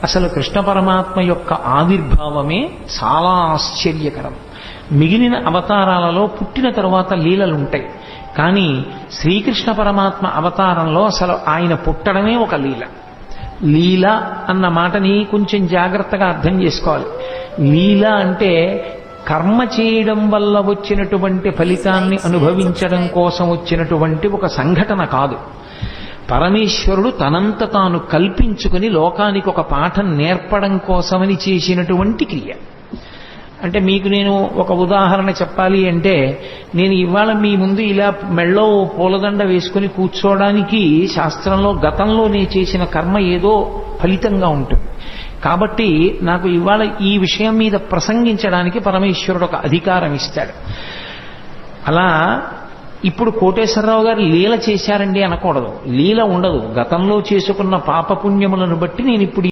అసలు కృష్ణ పరమాత్మ యొక్క ఆవిర్భావమే చాలా ఆశ్చర్యకరం. మిగిలిన అవతారాలలో పుట్టిన తరువాత లీలలుంటాయి, కానీ శ్రీకృష్ణ పరమాత్మ అవతారంలో అసలు ఆయన పుట్టడమే ఒక లీల. లీల అన్న మాటని కొంచెం జాగ్రత్తగా అర్థం చేసుకోవాలి. లీల అంటే కర్మ చేయడం వల్ల వచ్చినటువంటి ఫలితాన్ని అనుభవించడం కోసం వచ్చినటువంటి ఒక సంఘటన కాదు. పరమేశ్వరుడు తనంత తాను కల్పించుకుని లోకానికి ఒక పాఠం నేర్పడం కోసమని చేసినటువంటి క్రియ. అంటే మీకు నేను ఒక ఉదాహరణ చెప్పాలి అంటే, నేను ఇవాళ మీ ముందు ఇలా మెళ్ళో పూలదండ వేసుకుని కూర్చోవడానికి శాస్త్రంలో గతంలో నేను చేసిన కర్మ ఏదో ఫలితంగా ఉంటుంది. కాబట్టి నాకు ఇవాళ ఈ విషయం మీద ప్రసంగించడానికి పరమేశ్వరుడు ఒక అధికారం ఇస్తాడు. అలా ఇప్పుడు కోటేశ్వరరావు గారు లీల చేశారండి అనకూడదు. లీల ఉండదు. గతంలో చేసుకున్న పాపపుణ్యములను బట్టి నేను ఇప్పుడు